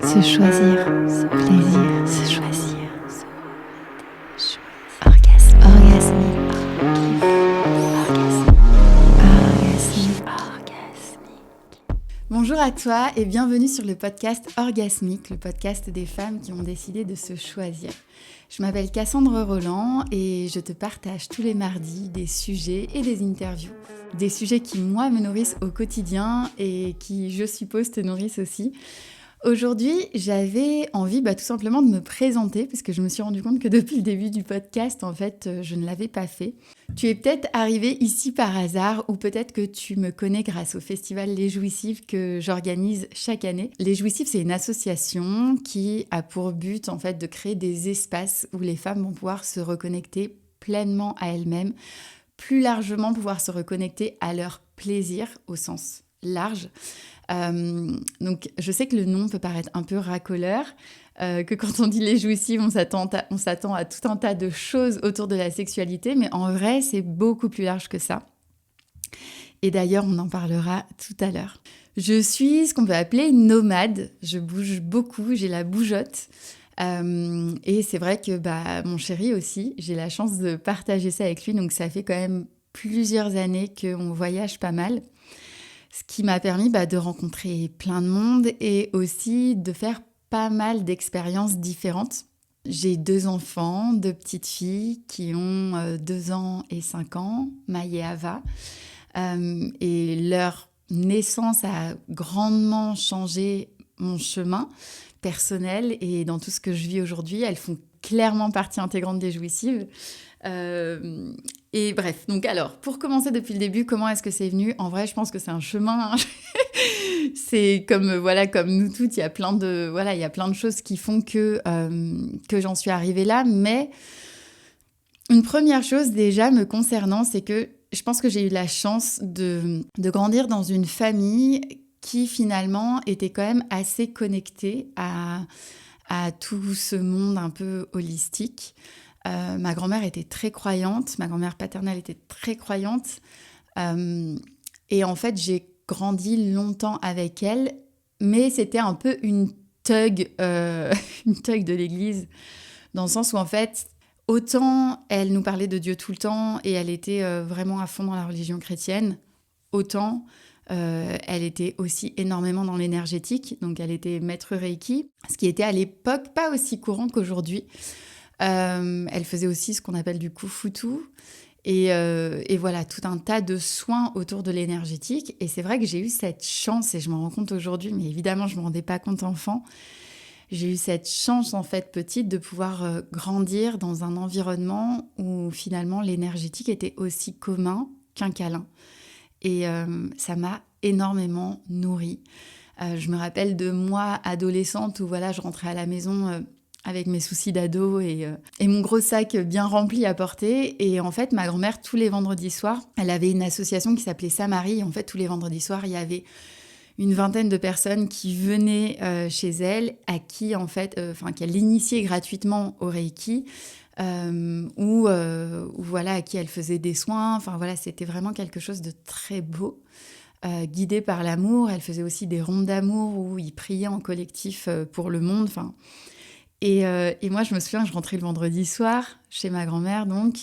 Se choisir, se plaisir, se choisir, orgasme, orgasmique, orgasmique. Bonjour à toi et bienvenue sur le podcast Orgasmique, le podcast des femmes qui ont décidé de se choisir. Je m'appelle Cassandre Roland et je te partage tous les mardis des sujets et des interviews. Des sujets qui, moi, me nourrissent au quotidien et qui, je suppose, te nourrissent aussi. Aujourd'hui, j'avais envie tout simplement de me présenter parce que je me suis rendu compte que depuis le début du podcast, en fait, je ne l'avais pas fait. Tu es peut-être arrivé ici par hasard ou peut-être que tu me connais grâce au festival Les Jouissives que j'organise chaque année. Les Jouissives, c'est une association qui a pour but en fait de créer des espaces où les femmes vont pouvoir se reconnecter pleinement à elles-mêmes, plus largement pouvoir se reconnecter à leur plaisir au sens large. Donc je sais que le nom peut paraître un peu racoleur, que quand on dit les jouissives, on s'attend à tout un tas de choses autour de la sexualité, mais en vrai, c'est beaucoup plus large que ça. Et d'ailleurs, on en parlera tout à l'heure. Je suis ce qu'on peut appeler une nomade. Je bouge beaucoup, j'ai la bougeotte. Et c'est vrai que mon chéri aussi, j'ai la chance de partager ça avec lui, donc ça fait quand même plusieurs années qu'on voyage pas mal. Ce qui m'a permis de rencontrer plein de monde et aussi de faire pas mal d'expériences différentes. J'ai 2 enfants, 2 petites filles qui ont 2 ans et 5 ans, Maï et Ava. Et leur naissance a grandement changé mon chemin personnel et dans tout ce que je vis aujourd'hui. Elles font clairement partie intégrante des jouissives. Et bref, donc alors, pour commencer depuis le début, comment est-ce que c'est venu ? En vrai, je pense que c'est un chemin. C'est comme nous toutes, il y a plein de choses qui font que j'en suis arrivée là. Mais une première chose déjà me concernant, c'est que je pense que j'ai eu la chance de grandir dans une famille qui finalement était quand même assez connectée à tout ce monde un peu holistique. Ma grand-mère était très croyante, ma grand-mère paternelle était très croyante. Et en fait, j'ai grandi longtemps avec elle, mais c'était un peu une thug de l'église, dans le sens où en fait, autant elle nous parlait de Dieu tout le temps et elle était vraiment à fond dans la religion chrétienne, autant elle était aussi énormément dans l'énergétique, donc elle était maître Reiki, ce qui était à l'époque pas aussi courant qu'aujourd'hui. Elle faisait aussi ce qu'on appelle du Kufutu et voilà, tout un tas de soins autour de l'énergétique. Et c'est vrai que j'ai eu cette chance, et je m'en rends compte aujourd'hui, mais évidemment je ne me rendais pas compte enfant, j'ai eu cette chance en fait petite de pouvoir grandir dans un environnement où finalement l'énergétique était aussi commun qu'un câlin. Et ça m'a énormément nourrie. Je me rappelle de moi adolescente où je rentrais à la maison avec mes soucis d'ado et mon gros sac bien rempli à porter. Et en fait, ma grand-mère, tous les vendredis soirs, elle avait une association qui s'appelait Samari. En fait, tous les vendredis soirs, il y avait une vingtaine de personnes qui venaient chez elle, à qui, qu'elle initiait gratuitement au Reiki, ou à qui elle faisait des soins. C'était vraiment quelque chose de très beau. Guidée par l'amour, elle faisait aussi des rondes d'amour où ils priaient en collectif pour le monde. Et moi, je me souviens que je rentrais le vendredi soir chez ma grand-mère, donc.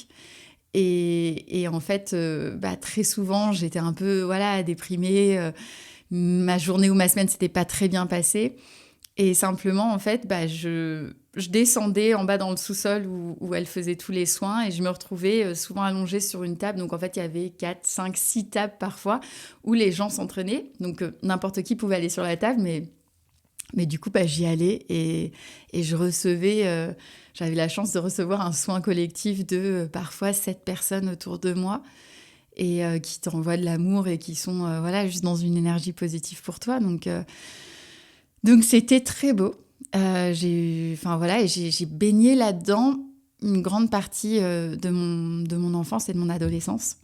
Et en fait, très souvent, j'étais un peu déprimée. Ma journée ou ma semaine s'était pas très bien passée. Et simplement, en fait, je descendais en bas dans le sous-sol où elle faisait tous les soins et je me retrouvais souvent allongée sur une table. Donc, en fait, il y avait 4, 5, 6 tables parfois où les gens s'entraînaient. Donc, n'importe qui pouvait aller sur la table, mais du coup, j'y allais et je recevais... j'avais la chance de recevoir un soin collectif de parfois 7 personnes autour de moi et qui t'envoient de l'amour et qui sont juste dans une énergie positive pour toi. Donc c'était très beau. J'ai baigné là-dedans une grande partie de mon enfance et de mon adolescence.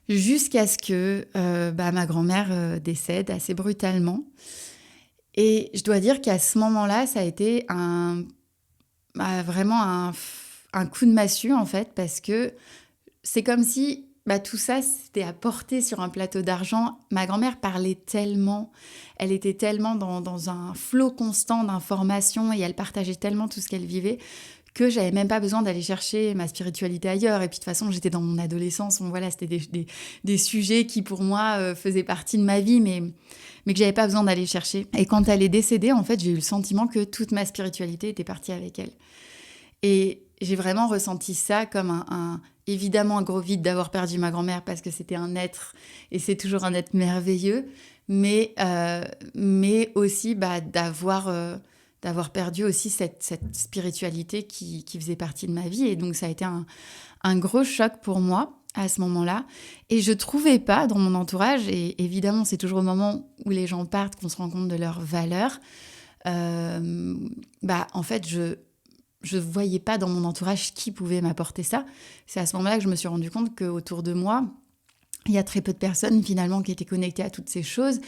Jusqu'à ce que ma grand-mère décède assez brutalement. Et je dois dire qu'à ce moment-là, ça a été vraiment un coup de massue, en fait, parce que c'est comme si bah, tout ça, c'était à porter sur un plateau d'argent. Ma grand-mère parlait tellement, elle était tellement dans un flot constant d'informations et elle partageait tellement tout ce qu'elle vivait que j'avais même pas besoin d'aller chercher ma spiritualité ailleurs. Et puis de toute façon, j'étais dans mon adolescence, donc voilà, c'était des sujets qui pour moi faisaient partie de ma vie, mais que j'avais pas besoin d'aller chercher. Et quand elle est décédée, en fait, j'ai eu le sentiment que toute ma spiritualité était partie avec elle. Et j'ai vraiment ressenti ça comme évidemment un gros vide d'avoir perdu ma grand-mère parce que c'était un être, et c'est toujours un être merveilleux, mais aussi d'avoir perdu aussi cette spiritualité qui faisait partie de ma vie. Et donc ça a été un gros choc pour moi à ce moment-là. Et je trouvais pas dans mon entourage, et évidemment c'est toujours au moment où les gens partent qu'on se rend compte de leurs valeurs, en fait je voyais pas dans mon entourage qui pouvait m'apporter ça. C'est à ce moment-là que je me suis rendu compte qu'autour de moi, il y a très peu de personnes finalement qui étaient connectées à toutes ces choses,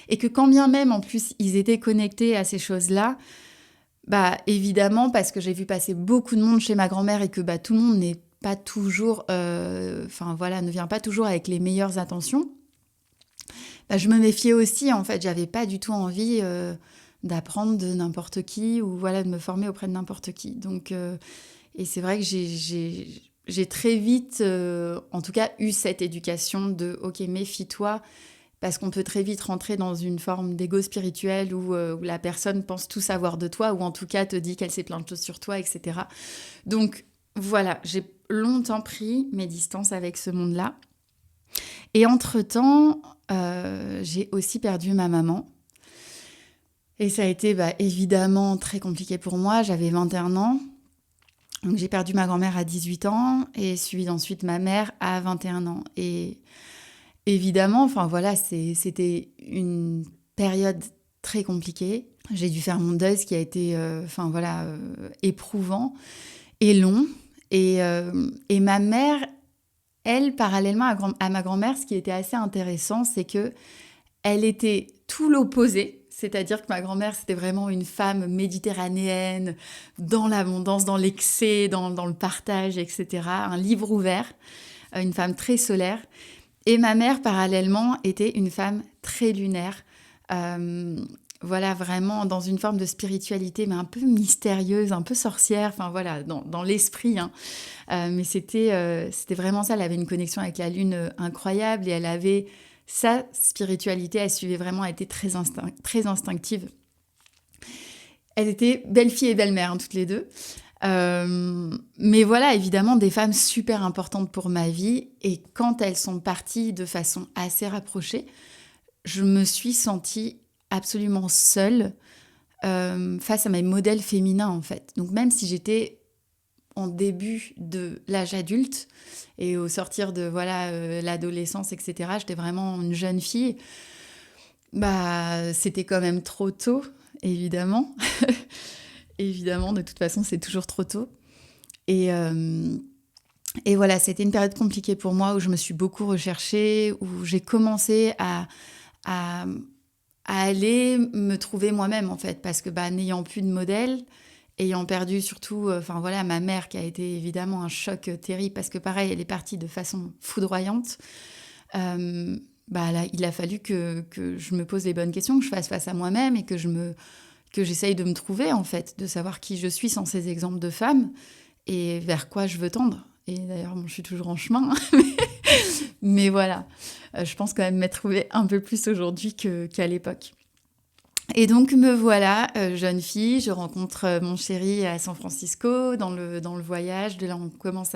et que quand bien même en plus ils étaient connectés à ces choses-là, évidemment parce que j'ai vu passer beaucoup de monde chez ma grand-mère et que tout le monde n'est pas toujours, ne vient pas toujours avec les meilleures intentions. Je me méfiais aussi, en fait, j'avais pas du tout envie d'apprendre de n'importe qui ou voilà, de me former auprès de n'importe qui. Donc, et c'est vrai que j'ai très vite, en tout cas, eu cette éducation de « Ok, méfie-toi », parce qu'on peut très vite rentrer dans une forme d'ego spirituel où la personne pense tout savoir de toi, ou en tout cas te dit qu'elle sait plein de choses sur toi, etc. Donc voilà, j'ai longtemps pris mes distances avec ce monde-là. Et entre-temps, j'ai aussi perdu ma maman. Et ça a été évidemment très compliqué pour moi. J'avais 21 ans. Donc j'ai perdu ma grand-mère à 18 ans et suivi ensuite ma mère à 21 ans. Et évidemment, c'était une période très compliquée. J'ai dû faire mon deuil, ce qui a été éprouvant et long. Et ma mère, elle, parallèlement à ma grand-mère, ce qui était assez intéressant, c'est que elle était tout l'opposé. C'est-à-dire que ma grand-mère, c'était vraiment une femme méditerranéenne, dans l'abondance, dans l'excès, dans le partage, etc. Un livre ouvert, une femme très solaire. Et ma mère, parallèlement, était une femme très lunaire. Vraiment dans une forme de spiritualité, mais un peu mystérieuse, un peu sorcière, dans l'esprit. Hein. Mais c'était vraiment ça. Elle avait une connexion avec la lune incroyable et elle avait sa spiritualité, elle suivait vraiment, elle était très instinctive. Elles étaient belle-fille et belle-mère, hein, toutes les deux. Mais voilà, évidemment, des femmes super importantes pour ma vie. Et quand elles sont parties de façon assez rapprochée, je me suis sentie absolument seule face à mes modèles féminins, en fait. Donc même si j'étais en début de l'âge adulte et au sortir de l'adolescence, etc., j'étais vraiment une jeune fille, c'était quand même trop tôt, évidemment. Évidemment, de toute façon, c'est toujours trop tôt. Et voilà, c'était une période compliquée pour moi où je me suis beaucoup recherchée, où j'ai commencé à aller me trouver moi-même, en fait, parce que n'ayant plus de modèle, ayant perdu surtout ma mère, qui a été évidemment un choc terrible, parce que pareil, elle est partie de façon foudroyante. Là, il a fallu que je me pose les bonnes questions, que je fasse face à moi-même et que j'essaye de me trouver, en fait, de savoir qui je suis sans ces exemples de femmes et vers quoi je veux tendre. Et d'ailleurs, je suis toujours en chemin, hein, mais voilà, je pense quand même m'être trouvée un peu plus aujourd'hui qu'à l'époque. Et donc me voilà, jeune fille, je rencontre mon chéri à San Francisco dans le voyage. De là, on commence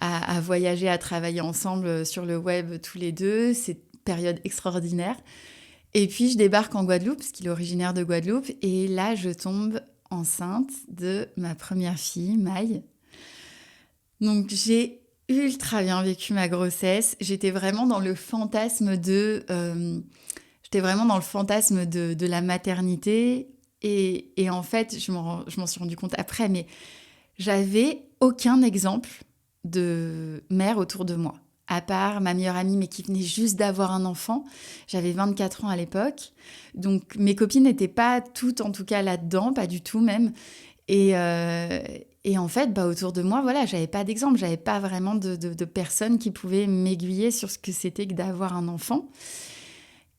à voyager, à travailler ensemble sur le web tous les deux. C'est une période extraordinaire. Et puis je débarque en Guadeloupe, parce qu'il est originaire de Guadeloupe. Et là, je tombe enceinte de ma première fille, Maï. Donc j'ai ultra bien vécu ma grossesse. J'étais vraiment dans le fantasme de la maternité. Et en fait, je m'en suis rendu compte après, mais j'avais aucun exemple de mère autour de moi, à part ma meilleure amie, mais qui venait juste d'avoir un enfant. J'avais 24 ans à l'époque. Donc mes copines n'étaient pas toutes, en tout cas, là-dedans, pas du tout même. Et Et en fait, autour de moi, voilà, j'avais pas d'exemple, j'avais pas vraiment de personnes qui pouvaient m'aiguiller sur ce que c'était que d'avoir un enfant.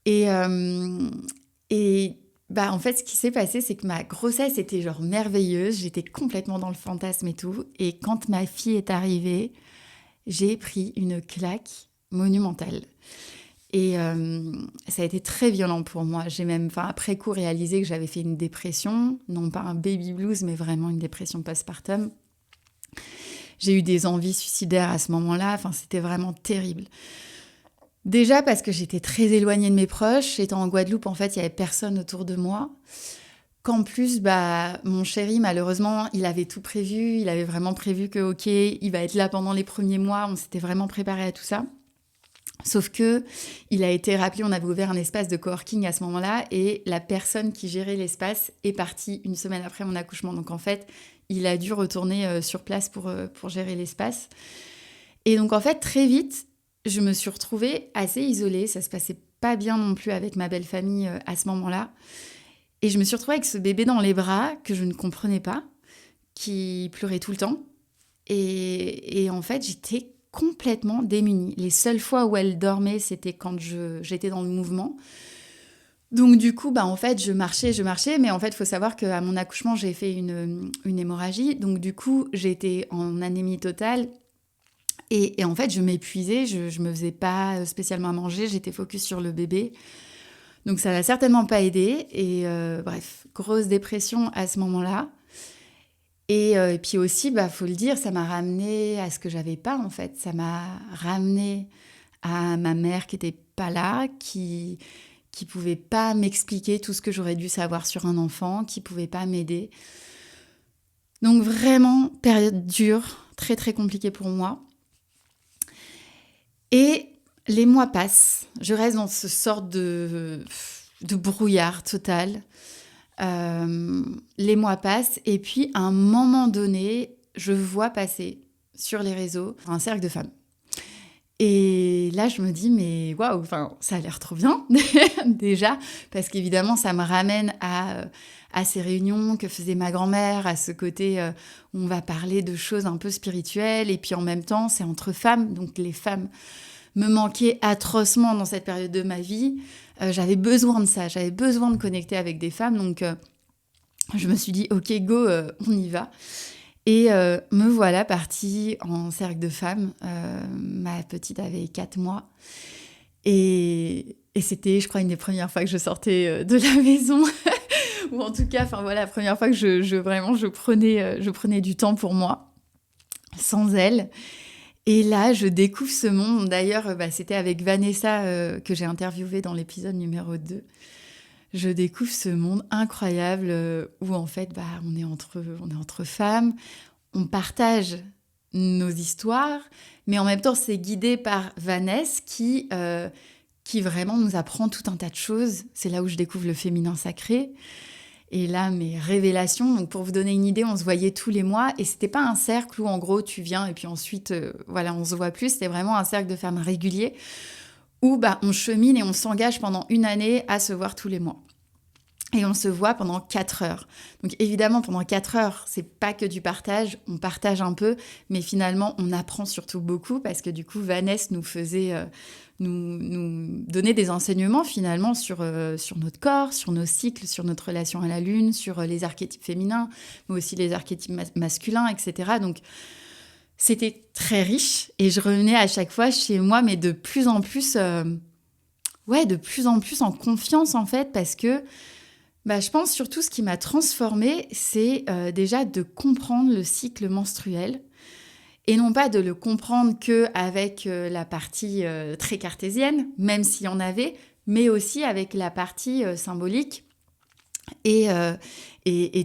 Et, en fait, ce qui s'est passé, c'est que ma grossesse était genre merveilleuse, j'étais complètement dans le fantasme et tout. Et quand ma fille est arrivée, j'ai pris une claque monumentale. Et ça a été très violent pour moi. J'ai même, après coup, réalisé que j'avais fait une dépression, non pas un baby blues, mais vraiment une dépression postpartum. J'ai eu des envies suicidaires à ce moment-là. Enfin, c'était vraiment terrible. Déjà parce que j'étais très éloignée de mes proches. Étant en Guadeloupe, en fait, il n'y avait personne autour de moi. Qu'en plus, mon chéri, malheureusement, il avait tout prévu. Il avait vraiment prévu que, ok, il va être là pendant les premiers mois. On s'était vraiment préparé à tout ça. Sauf que il a été rappelé, on avait ouvert un espace de coworking à ce moment-là et la personne qui gérait l'espace est partie une semaine après mon accouchement. Donc en fait, il a dû retourner sur place pour gérer l'espace. Et donc en fait, très vite, je me suis retrouvée assez isolée. Ça se passait pas bien non plus avec ma belle famille à ce moment-là. Et je me suis retrouvée avec ce bébé dans les bras que je ne comprenais pas, qui pleurait tout le temps. Et en fait, j'étais complètement démunie. Les seules fois où elle dormait, c'était quand j'étais dans le mouvement. Donc du coup, en fait, je marchais, mais en fait, il faut savoir qu'à mon accouchement, j'ai fait une hémorragie. Donc du coup, j'étais en anémie totale. Et en fait, je m'épuisais, je me faisais pas spécialement à manger, j'étais focus sur le bébé. Donc ça n'a certainement pas aidé. Et bref, grosse dépression à ce moment-là. Et puis aussi, faut le dire, ça m'a ramené à ce que j'avais pas en fait. Ça m'a ramené à ma mère qui était pas là, qui pouvait pas m'expliquer tout ce que j'aurais dû savoir sur un enfant, qui pouvait pas m'aider. Donc vraiment, période dure, très très compliquée pour moi. Et les mois passent, je reste dans ce sorte de brouillard total. Les mois passent et puis à un moment donné, je vois passer sur les réseaux un cercle de femmes. Et là, je me dis, mais waouh, ça a l'air trop bien déjà, parce qu'évidemment, ça me ramène à ces réunions que faisait ma grand-mère, à ce côté où on va parler de choses un peu spirituelles, et puis en même temps, c'est entre femmes, donc les femmes me manquaient atrocement dans cette période de ma vie. J'avais besoin de ça, j'avais besoin de connecter avec des femmes, donc je me suis dit, ok, go, on y va. Et me voilà partie en cercle de femmes. Ma petite avait 4 mois. Et c'était, je crois, une des premières fois que je sortais de la maison. Ou en tout cas, la première fois que je prenais du temps pour moi, sans elle. Et là, je découvre ce monde. D'ailleurs, c'était avec Vanessa que j'ai interviewée dans l'épisode numéro 2. Je découvre ce monde incroyable où en fait, on est entre femmes, on partage nos histoires, mais en même temps, c'est guidé par Vanessa qui vraiment nous apprend tout un tas de choses. C'est là où je découvre le féminin sacré. Et là, mes révélations. Donc, pour vous donner une idée, on se voyait tous les mois et c'était pas un cercle où en gros tu viens et puis ensuite, on se voit plus. C'était vraiment un cercle de femmes régulier où on chemine et on s'engage pendant 1 année à se voir tous les mois. Et on se voit pendant 4 heures. Donc évidemment, pendant 4 heures, c'est pas que du partage, on partage un peu, mais finalement, on apprend surtout beaucoup parce que du coup, Vanessa nous faisait, nous donnait des enseignements finalement sur notre corps, sur nos cycles, sur notre relation à la lune, sur les archétypes féminins, mais aussi les archétypes masculins, etc. Donc c'était très riche et je revenais à chaque fois chez moi, mais de plus en plus, de plus en plus en confiance en fait, parce que je pense surtout ce qui m'a transformée, c'est déjà de comprendre le cycle menstruel et non pas de le comprendre qu'avec la partie très cartésienne, même s'il y en avait, mais aussi avec la partie symbolique et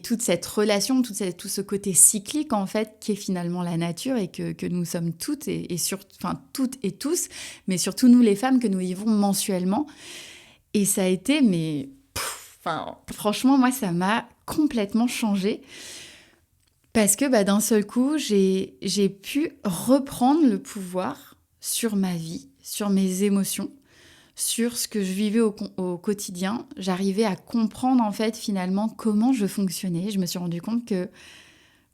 toute cette relation, tout ce côté cyclique en fait qui est finalement la nature et que nous sommes toutes toutes et tous, mais surtout nous les femmes que nous vivons mensuellement. Et ça a été franchement, moi, ça m'a complètement changée parce que d'un seul coup, j'ai pu reprendre le pouvoir sur ma vie, sur mes émotions, sur ce que je vivais au quotidien. J'arrivais à comprendre, en fait, finalement, comment je fonctionnais. Je me suis rendu compte que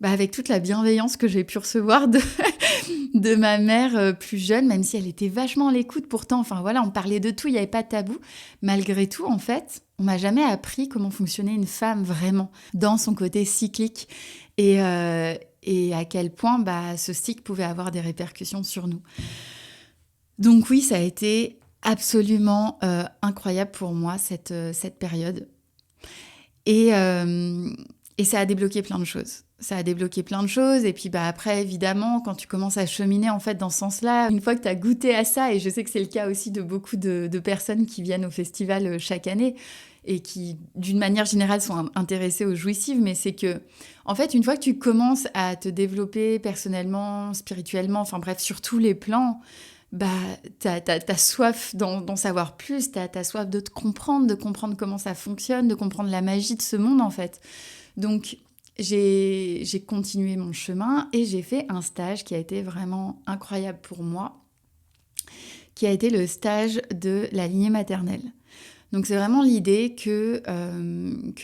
avec toute la bienveillance que j'ai pu recevoir de ma mère plus jeune, même si elle était vachement à l'écoute pourtant. Enfin voilà, on parlait de tout, il n'y avait pas de tabou. Malgré tout, en fait, on m'a jamais appris comment fonctionnait une femme vraiment dans son côté cyclique et à quel point ce cycle pouvait avoir des répercussions sur nous. Donc oui, ça a été absolument incroyable pour moi cette période. Et ça a débloqué plein de choses. Ça a débloqué plein de choses. Et puis après, évidemment, quand tu commences à cheminer en fait dans ce sens-là, une fois que tu as goûté à ça, et je sais que c'est le cas aussi de beaucoup de personnes qui viennent au festival chaque année et qui, d'une manière générale, sont intéressées aux jouissives, mais c'est que, en fait, une fois que tu commences à te développer personnellement, spirituellement, enfin bref, sur tous les plans, t'as soif d'en savoir plus, t'as soif de comprendre comment ça fonctionne, de comprendre la magie de ce monde, en fait. Donc, j'ai continué mon chemin et j'ai fait un stage qui a été vraiment incroyable pour moi, qui a été le stage de la lignée maternelle. Donc c'est vraiment l'idée que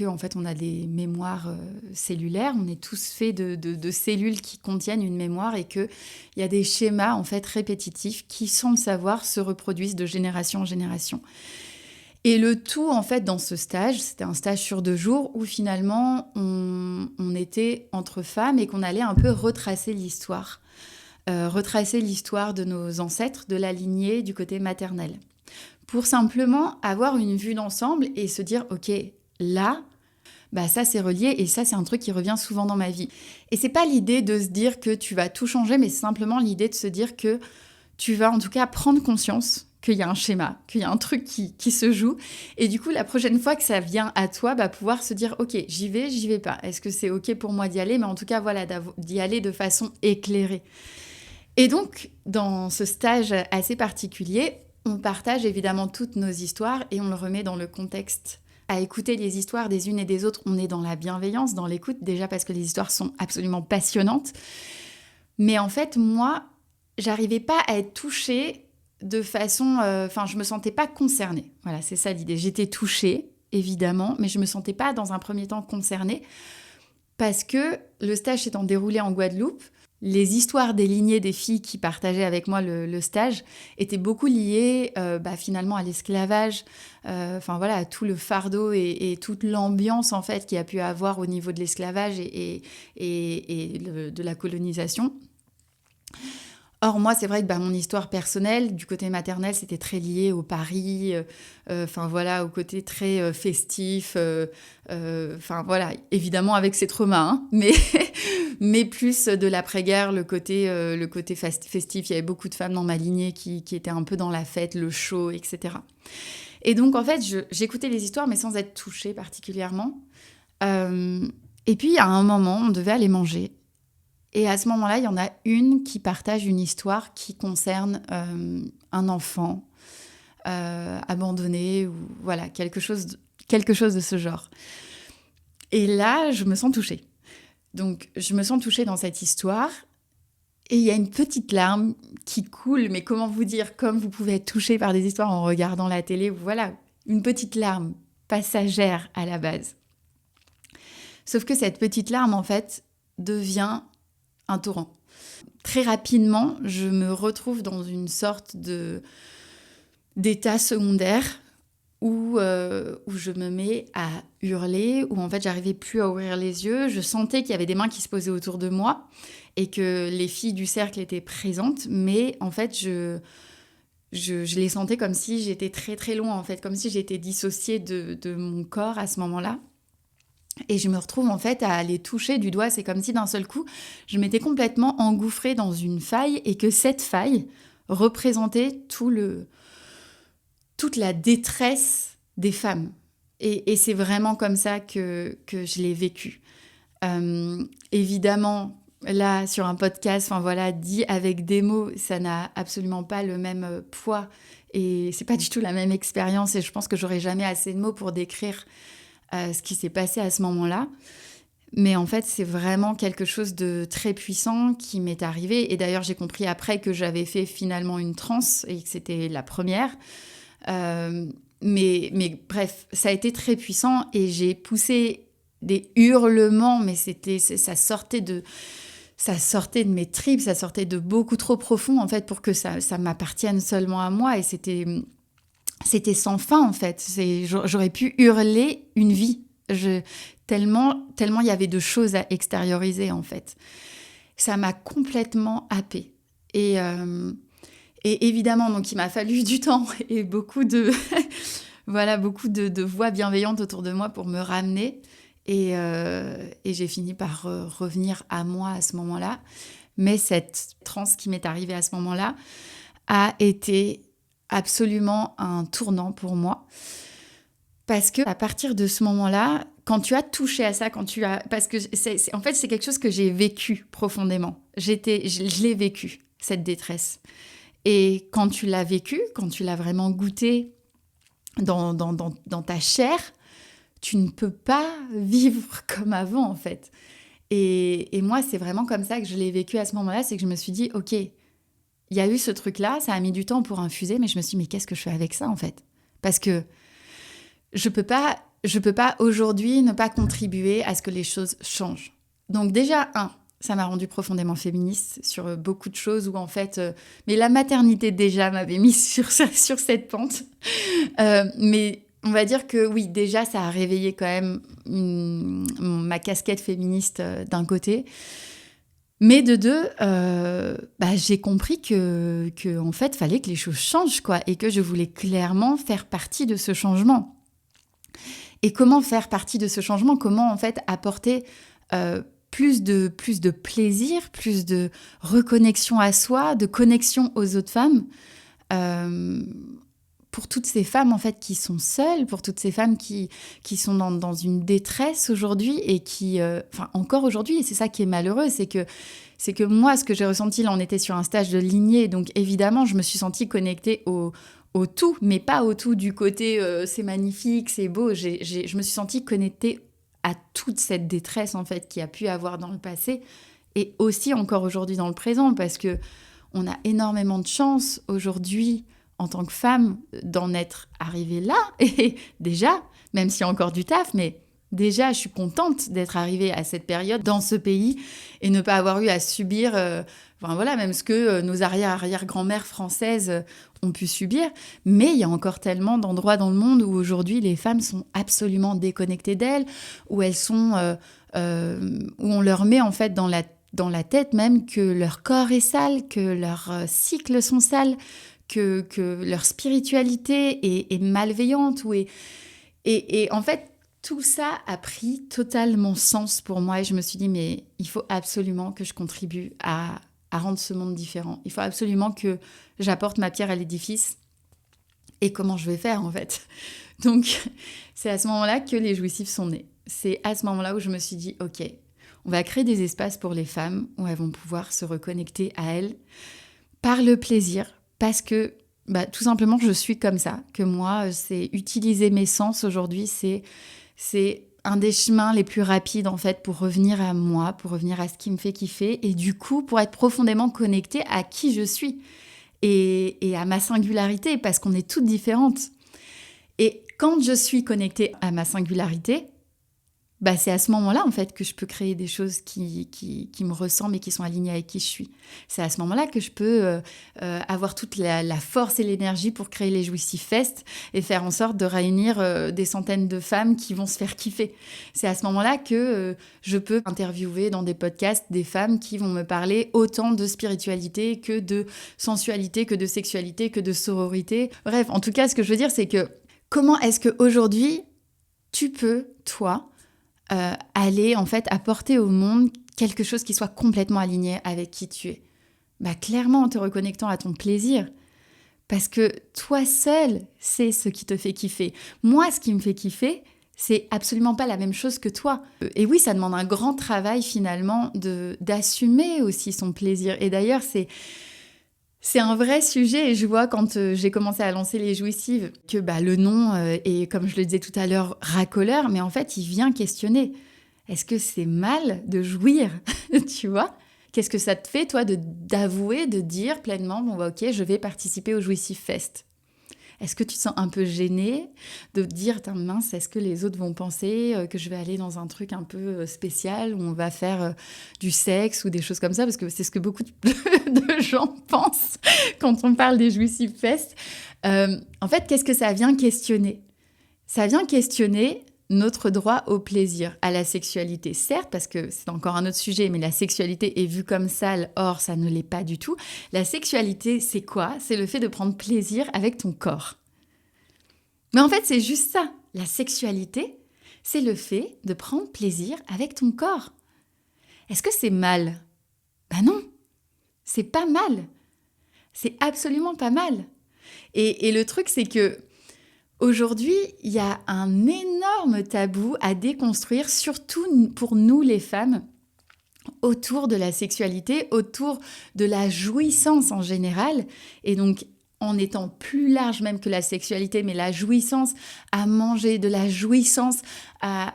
en fait on a des mémoires cellulaires, on est tous faits de cellules qui contiennent une mémoire et qu'il y a des schémas en fait répétitifs qui, sans le savoir, se reproduisent de génération en génération. Et le tout, en fait, dans ce stage, c'était un stage sur 2 jours où finalement on était entre femmes et qu'on allait un peu retracer l'histoire. Retracer l'histoire de nos ancêtres, de la lignée du côté maternel. Pour simplement avoir une vue d'ensemble et se dire, ok, là, ça c'est relié et ça c'est un truc qui revient souvent dans ma vie. Et c'est pas l'idée de se dire que tu vas tout changer, mais c'est simplement l'idée de se dire que tu vas en tout cas prendre conscience qu'il y a un schéma, qu'il y a un truc qui se joue. Et du coup, la prochaine fois que ça vient à toi, pouvoir se dire, ok, j'y vais pas. Est-ce que c'est ok pour moi d'y aller? Mais en tout cas, voilà, d'y aller de façon éclairée. Et donc, dans ce stage assez particulier, on partage évidemment toutes nos histoires et on le remet dans le contexte. À écouter les histoires des unes et des autres, on est dans la bienveillance, dans l'écoute, déjà parce que les histoires sont absolument passionnantes. Mais en fait, moi, j'arrivais pas à être touchée de façon... je me sentais pas concernée. Voilà, c'est ça l'idée. J'étais touchée, évidemment, mais je me sentais pas dans un premier temps concernée parce que le stage s'étant déroulé en Guadeloupe, les histoires des lignées des filles qui partageaient avec moi le stage étaient beaucoup liées finalement à l'esclavage, à tout le fardeau et toute l'ambiance en fait qu'il y a pu avoir au niveau de l'esclavage et de la colonisation. Or, moi, c'est vrai que mon histoire personnelle, du côté maternel, c'était très lié au Paris, au côté très festif, évidemment avec ses traumas, hein, mais plus de l'après-guerre, le côté festif. Il y avait beaucoup de femmes dans ma lignée qui étaient un peu dans la fête, le show, etc. Et donc, en fait, j'écoutais les histoires, mais sans être touchée particulièrement. Et puis, à un moment, on devait aller manger. Et à ce moment-là, il y en a une qui partage une histoire qui concerne un enfant abandonné ou voilà, quelque chose de ce genre. Et là, je me sens touchée. Donc, je me sens touchée dans cette histoire. Et il y a une petite larme qui coule. Mais comment vous dire, comme vous pouvez être touché par des histoires en regardant la télé, voilà, une petite larme passagère à la base. Sauf que cette petite larme, en fait, devient un torrent. Très rapidement, je me retrouve dans une sorte d'état secondaire où je me mets à hurler, où en fait j'arrivais plus à ouvrir les yeux. Je sentais qu'il y avait des mains qui se posaient autour de moi et que les filles du cercle étaient présentes, mais en fait je les sentais comme si j'étais très très loin, en fait, comme si j'étais dissociée de mon corps à ce moment-là. Et je me retrouve en fait à les toucher du doigt. C'est comme si d'un seul coup, je m'étais complètement engouffrée dans une faille et que cette faille représentait toute la détresse des femmes. Et c'est vraiment comme ça que je l'ai vécu. Évidemment, là, sur un podcast, dit avec des mots, ça n'a absolument pas le même poids. Et c'est pas du tout la même expérience. Et je pense que j'aurai jamais assez de mots pour décrire ce qui s'est passé à ce moment-là. Mais en fait, c'est vraiment quelque chose de très puissant qui m'est arrivé. Et d'ailleurs, j'ai compris après que j'avais fait finalement une transe et que c'était la première. Mais bref, ça a été très puissant et j'ai poussé des hurlements, mais ça sortait de mes tripes, ça sortait de beaucoup trop profond, en fait, pour que ça m'appartienne seulement à moi. Et c'était sans fin, en fait. J'aurais pu hurler une vie. Tellement il y avait de choses à extérioriser, en fait. Ça m'a complètement happée. Et évidemment, donc, il m'a fallu du temps et beaucoup de voix bienveillantes autour de moi pour me ramener. Et j'ai fini par revenir à moi à ce moment-là. Mais cette transe qui m'est arrivée à ce moment-là a été absolument un tournant pour moi. Parce que à partir de ce moment-là, quand tu as touché à ça, parce que en fait, c'est quelque chose que j'ai vécu profondément. Je l'ai vécu, cette détresse. Et quand tu l'as vécu, quand tu l'as vraiment goûté dans ta chair, tu ne peux pas vivre comme avant, en fait. Et moi, c'est vraiment comme ça que je l'ai vécu à ce moment-là, c'est que je me suis dit, OK, il y a eu ce truc-là, ça a mis du temps pour infuser, mais je me suis dit, mais qu'est-ce que je fais avec ça, en fait? Parce que je peux pas aujourd'hui ne pas contribuer à ce que les choses changent. Donc déjà, ça m'a rendue profondément féministe sur beaucoup de choses où en fait... mais la maternité déjà m'avait mise sur cette pente. Mais on va dire que oui, déjà, ça a réveillé quand même ma casquette féministe d'un côté. Mais de deux, j'ai compris que en fait, fallait que les choses changent, quoi, et que je voulais clairement faire partie de ce changement. Et comment faire partie de ce changement? Comment en fait apporter plus de plaisir, plus de reconnexion à soi, de connexion aux autres femmes, pour toutes ces femmes en fait qui sont seules, pour toutes ces femmes qui sont dans une détresse aujourd'hui et qui, encore aujourd'hui, et c'est ça qui est malheureux, c'est que moi, ce que j'ai ressenti, là, on était sur un stage de lignée, donc évidemment, je me suis sentie connectée au tout, mais pas au tout du côté c'est magnifique, c'est beau. Je me suis sentie connectée à toute cette détresse en fait qu'il y a pu avoir dans le passé et aussi encore aujourd'hui dans le présent, parce que on a énormément de chance aujourd'hui en tant que femme d'en être arrivée là. Et déjà, même s'il y a encore du taf, mais déjà je suis contente d'être arrivée à cette période dans ce pays et ne pas avoir eu à subir même ce que nos arrière-grand-mères françaises ont pu subir. Mais il y a encore tellement d'endroits dans le monde où aujourd'hui les femmes sont absolument déconnectées d'elles, où elles sont, où on leur met en fait dans la tête même que leur corps est sale, que leurs cycles sont sales, que leur spiritualité est malveillante. Et en fait, tout ça a pris totalement sens pour moi et je me suis dit, mais il faut absolument que je contribue à rendre ce monde différent. Il faut absolument que j'apporte ma pierre à l'édifice. Et comment je vais faire, en fait? Donc, c'est à ce moment-là que les jouissifs sont nés. C'est à ce moment-là où je me suis dit, OK, on va créer des espaces pour les femmes où elles vont pouvoir se reconnecter à elles par le plaisir, parce que tout simplement, je suis comme ça, que moi, c'est utiliser mes sens aujourd'hui, c'est un des chemins les plus rapides, en fait, pour revenir à moi, pour revenir à ce qui me fait kiffer, et du coup, pour être profondément connectée à qui je suis et à ma singularité, parce qu'on est toutes différentes. Et quand je suis connectée à ma singularité, c'est à ce moment-là, en fait, que je peux créer des choses qui me ressemblent et qui sont alignées avec qui je suis. C'est à ce moment-là que je peux avoir toute la force et l'énergie pour créer les Jouissif Fest et faire en sorte de réunir des centaines de femmes qui vont se faire kiffer. C'est à ce moment-là que je peux interviewer dans des podcasts des femmes qui vont me parler autant de spiritualité que de sensualité, que de sexualité, que de sororité. Bref, en tout cas, ce que je veux dire, c'est que comment est-ce qu'aujourd'hui, tu peux, toi, aller en fait apporter au monde quelque chose qui soit complètement aligné avec qui tu es. Clairement en te reconnectant à ton plaisir, parce que toi seul, c'est ce qui te fait kiffer. Moi, ce qui me fait kiffer, c'est absolument pas la même chose que toi. Et oui, ça demande un grand travail finalement d'assumer aussi son plaisir. Et d'ailleurs, c'est un vrai sujet, et je vois quand j'ai commencé à lancer les jouissives que le nom est, comme je le disais tout à l'heure, racoleur, mais en fait, il vient questionner. Est-ce que c'est mal de jouir? Tu vois? Qu'est-ce que ça te fait, toi, d'avouer, de dire pleinement, ok, je vais participer au Jouissif Fest? Est-ce que tu te sens un peu gêné de te dire, mince, est-ce que les autres vont penser que je vais aller dans un truc un peu spécial où on va faire du sexe ou des choses comme ça, parce que c'est ce que beaucoup de gens pensent quand on parle des Jouissive Fest. En fait, qu'est-ce que ça vient questionner ? Ça vient questionner notre droit au plaisir, à la sexualité. Certes, parce que c'est encore un autre sujet, mais la sexualité est vue comme sale, or ça ne l'est pas du tout. La sexualité, c'est quoi ? C'est le fait de prendre plaisir avec ton corps. Mais en fait, c'est juste ça. La sexualité, c'est le fait de prendre plaisir avec ton corps. Est-ce que c'est mal ? Ben non, c'est pas mal. C'est absolument pas mal. Et le truc, c'est que aujourd'hui, il y a un énorme tabou à déconstruire, surtout pour nous les femmes, autour de la sexualité, autour de la jouissance en général. Et donc, en étant plus large même que la sexualité, mais la jouissance à manger, de la jouissance à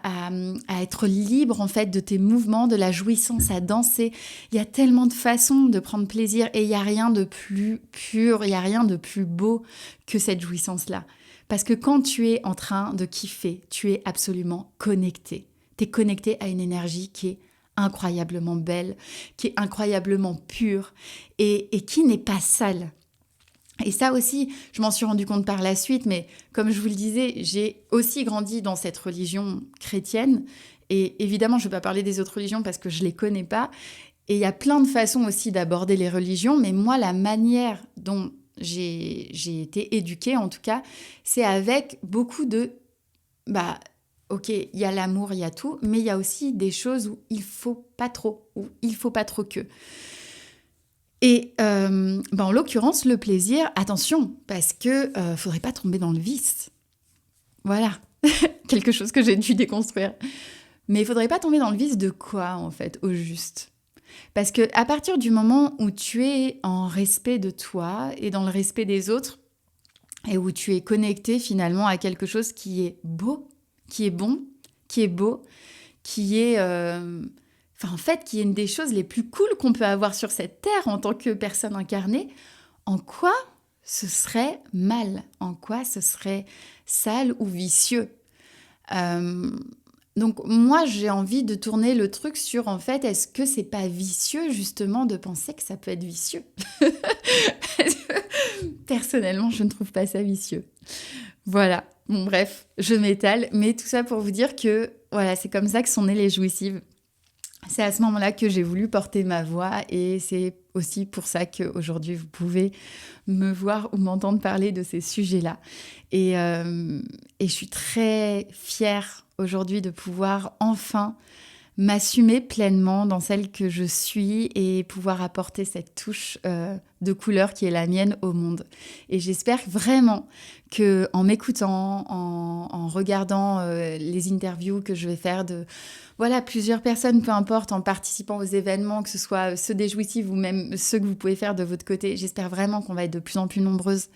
être libre en fait de tes mouvements, de la jouissance à danser. Il y a tellement de façons de prendre plaisir et il n'y a rien de plus pur, il n'y a rien de plus beau que cette jouissance-là. Parce que quand tu es en train de kiffer, tu es absolument connecté. Tu es connecté à une énergie qui est incroyablement belle, qui est incroyablement pure et qui n'est pas sale. Et ça aussi, je m'en suis rendu compte par la suite, mais comme je vous le disais, j'ai aussi grandi dans cette religion chrétienne. Et évidemment, je ne vais pas parler des autres religions parce que je ne les connais pas. Et il y a plein de façons aussi d'aborder les religions, mais moi, la manière dont j'ai été éduquée, en tout cas, c'est avec beaucoup de... ok, il y a l'amour, il y a tout, mais il y a aussi des choses où il ne faut pas trop, où il ne faut pas trop que... Et en l'occurrence, le plaisir, attention, parce que faudrait pas tomber dans le vice. Voilà, quelque chose que j'ai dû déconstruire. Mais il faudrait pas tomber dans le vice de quoi, en fait, au juste ? Parce que à partir du moment où tu es en respect de toi et dans le respect des autres, et où tu es connecté finalement à quelque chose qui est beau, qui est bon, qui est beau, qui est... en fait, qui est une des choses les plus cool qu'on peut avoir sur cette terre en tant que personne incarnée, en quoi ce serait mal ? En quoi ce serait sale ou vicieux ? Donc moi, j'ai envie de tourner le truc sur, en fait, est-ce que c'est pas vicieux, justement, de penser que ça peut être vicieux ? Personnellement, je ne trouve pas ça vicieux. Voilà. Bon, bref, je m'étale, mais tout ça pour vous dire que, voilà, c'est comme ça que sont nées les Jouissives. C'est à ce moment-là que j'ai voulu porter ma voix et c'est aussi pour ça qu'aujourd'hui, vous pouvez me voir ou m'entendre parler de ces sujets-là. Et je suis très fière aujourd'hui de pouvoir enfin m'assumer pleinement dans celle que je suis et pouvoir apporter cette touche de couleur qui est la mienne au monde. Et j'espère vraiment qu'en m'écoutant, en regardant les interviews que je vais faire de plusieurs personnes, peu importe, en participant aux événements, que ce soit ceux des Jouissives ou même ceux que vous pouvez faire de votre côté, j'espère vraiment qu'on va être de plus en plus nombreuses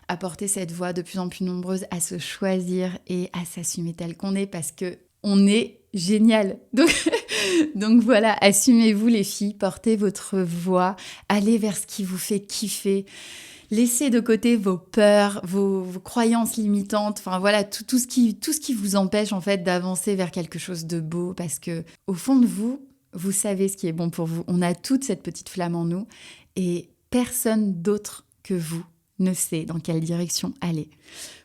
à porter cette voix, de plus en plus nombreuses à se choisir et à s'assumer tel qu'on est parce qu'on est génial. Donc voilà, assumez-vous les filles, portez votre voix, allez vers ce qui vous fait kiffer. Laissez de côté vos peurs, vos croyances limitantes, tout ce qui vous empêche en fait d'avancer vers quelque chose de beau parce que au fond de vous, vous savez ce qui est bon pour vous. On a toute cette petite flamme en nous et personne d'autre que vous ne sait dans quelle direction aller.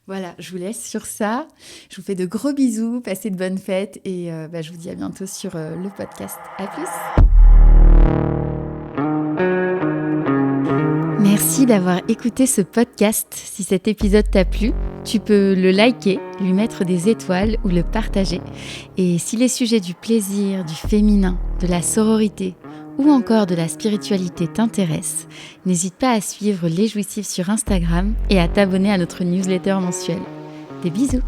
Voilà, je vous laisse sur ça. Je vous fais de gros bisous, passez de bonnes fêtes et je vous dis à bientôt sur le podcast. À plus. Merci d'avoir écouté ce podcast. Si cet épisode t'a plu, tu peux le liker, lui mettre des étoiles ou le partager. Et si les sujets du plaisir, du féminin, de la sororité ou encore de la spiritualité t'intéressent, n'hésite pas à suivre Les Jouissives sur Instagram et à t'abonner à notre newsletter mensuelle. Des bisous!